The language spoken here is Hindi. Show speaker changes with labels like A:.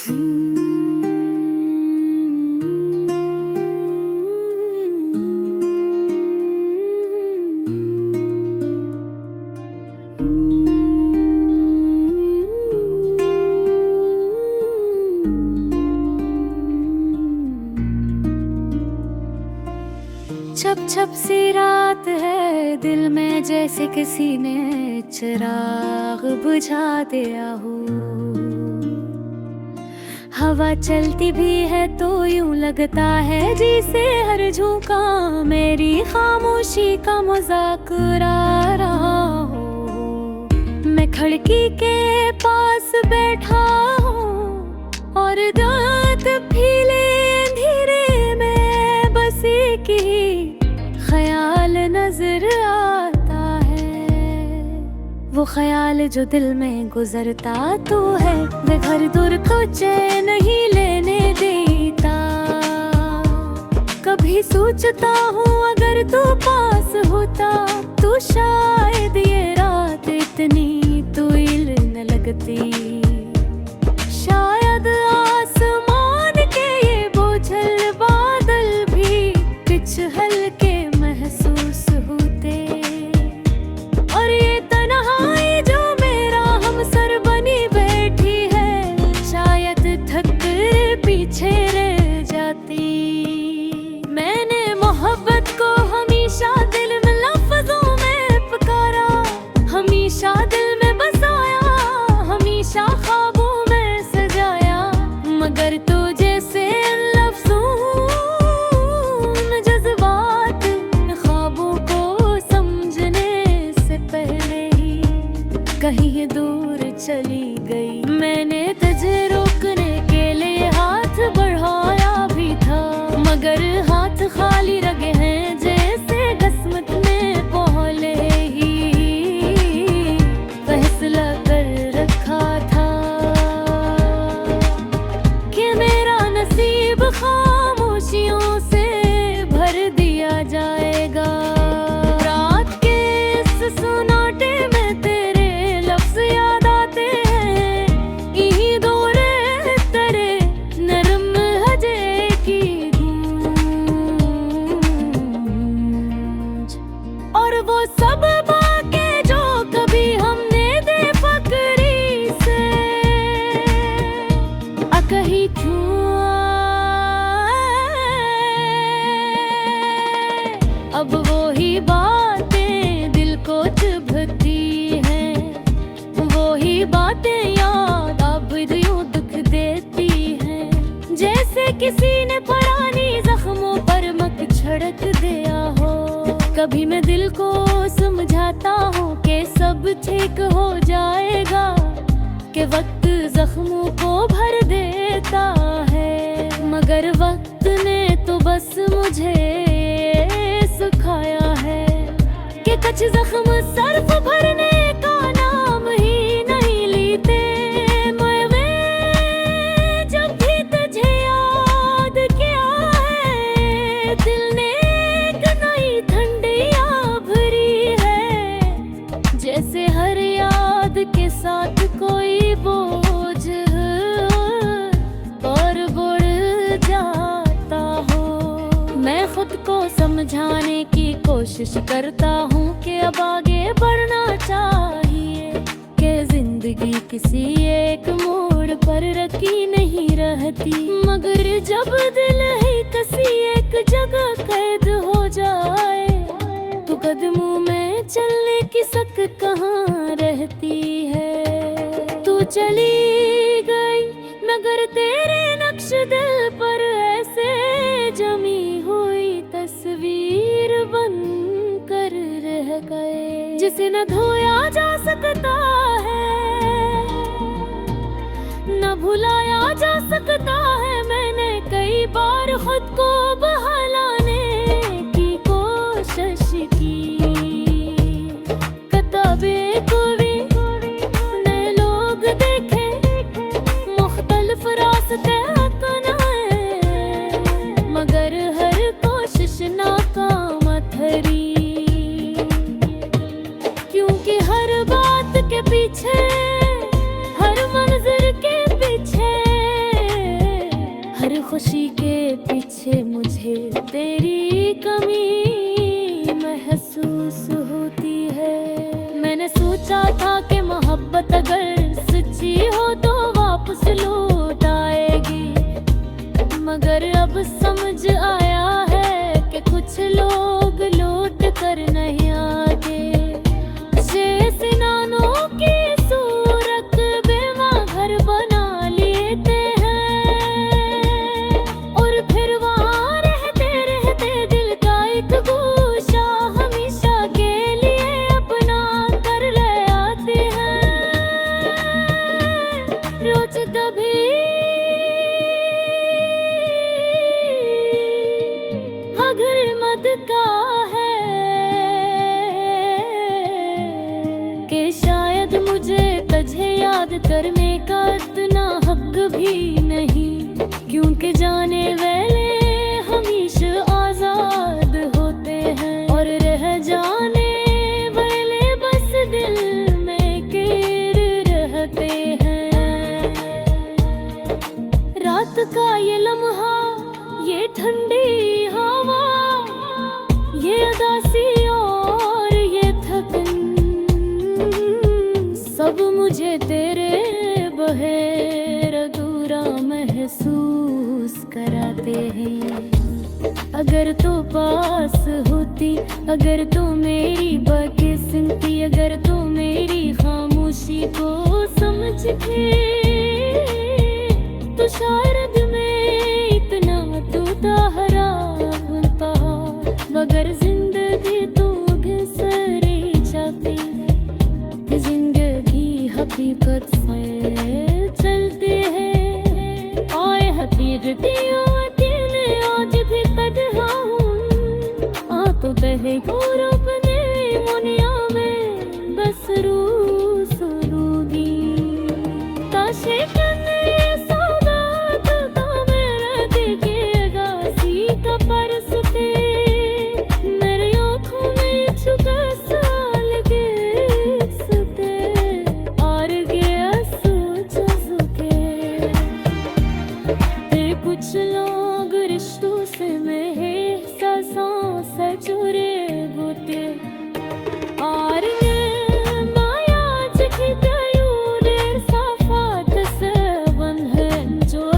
A: छप छप सी रात है दिल में, जैसे किसी ने चिराग बुझा दिया हो। हवा चलती भी है तो यूं लगता है जैसे हर झोंका मेरी खामोशी का मजाक उड़ा रहा हो। मैं खिड़की के पास बैठा हूँ और दांत पीले अंधेरे में बस एक ही ख्याल नजर आता है। वो ख्याल जो दिल में गुजरता तो है, वे घर दूर को चैन नहीं लेने देता। कभी सोचता हूँ अगर तू पास होता तो शायद ये रात इतनी तुइल न लगती। शायद आसमान के ये बोझल बादल भी कुछ हल्के महसूस होते। और ये तन्हाई जो मेरा हमसर बनी बैठी है, शायद थक कर पीछे रह जाती। मैंने मोहब्बत को हमेशा दिल में लफ्जों में पुकारा, हमेशा दिल में बसाया, हमेशा ख्वाबों में सजाया। मगर तू जैसे लफ्जों में जज्बात ख्वाबों को समझने से पहले ही कहीं दूर चली गई। मैंने तुझे रोकने के लिए हाथ बढ़ाया भी था, मगर हाथ खाली रगे हैं जैसे किस्मत में पहले ही फैसला कर रखा था कि मेरा नसीब खामोशियों से भर दिया जाएगा। रात के इस सुनाटे में तेरे लफ्ज याद आते हैं, यही दौरे तेरे नरम हजे की गूंज। और वो सब बातें जो कभी हमने दे फकरी से कही क्यों अब वो ही बातें दिल को चुभती हैं। वो ही बातें याद अब यूं दुख देती हैं, जैसे किसी ने पुरानी जख्मों पर मक छिड़क दिया हो। कभी मैं दिल को समझाता हूँ कि सब ठीक हो जाएगा, कि वक्त जख्मों को भर देता है। मगर वक्त ने तो बस मुझे सिखाया है कि कुछ जख्म सर्फ भरने का नाम ही नहीं लेते। मैं जब भी तुझे याद किया है, दिल ने एक नई ठंडिया भरी है, जैसे हर याद के साथ कोई बोझ और बढ़ जाता हो। मैं खुद को समझाने की कोशिश करता हूँ कि अब आगे बढ़ना चाहिए, कि जिंदगी किसी एक मोड़ पर रखी नहीं रहती। मगर जब दिल ही किसी एक जगह कैद हो जाए तो कदमों में चलने की शक कहाँ रहती है। तू चली गई मगर तेरे नक्श दिल पर ऐसे जमी हुई तस्वीर बन कर रह गए, जिसे न धोया जा सकता है न भुलाया जा सकता है। मैंने कई बार खुद को बहलाने की कोशिश की, किताबें को भी नए लोग देखे, मुख्तलिफ रास्ते अपनाए, मगर हर कोशिश नाकाम ठहरी। क्योंकि हर बात के पीछे, हर मंजर के पीछे खुशी के पीछे मुझे तेरी कमी महसूस होती है। मैंने सोचा था कि मोहब्बत अगर सच्ची हो तो वापस लौट आएगी, मगर अब समझ आया है कि कुछ लोग लौट कर नहीं आते। जैसे नानों की सूरत बेवां घर बना लेते हैं और फिर वहाँ रहते रहते दिल का एक गोशा हमेशा के लिए अपना कर ले आते हैं। रोज कभी अगर मत का है कि शायद मुझे तुझे याद करने का इतना हक भी नहीं, क्योंकि जाने वाले हमेशा आजाद होते हैं और रह जाने वाले बस दिल में कैद रहते हैं। रात का ये लम्हा, ये ठंडी हवा, ये उदासी और ये थकन, सब मुझे तेरे बगैर अधूरा महसूस कराते हैं। अगर तू पास होती, अगर तू मेरी बातें सुनती, अगर तू मेरी खामोशी को समझ के, तो शायद मैं इतना तूता बनता। मगर जिंदगी तो घिसरी जाती है, जिंदगी हकीकत से चलती है। आए हकीकतियों अकेले आज भी तन्हा हूँ, आ तो बहे पूरा अपने मुनिया में बस रू सुरूगी ताशे करने सौगात का मेरा देखेगा सी का परसते मेरी आँखों में छुपा साल के सते और गया सोच के। फिर कुछ लोग रिश्तों से में सांसों से जुड़े होते और माया चिखी तयूर साफात से बंधन जो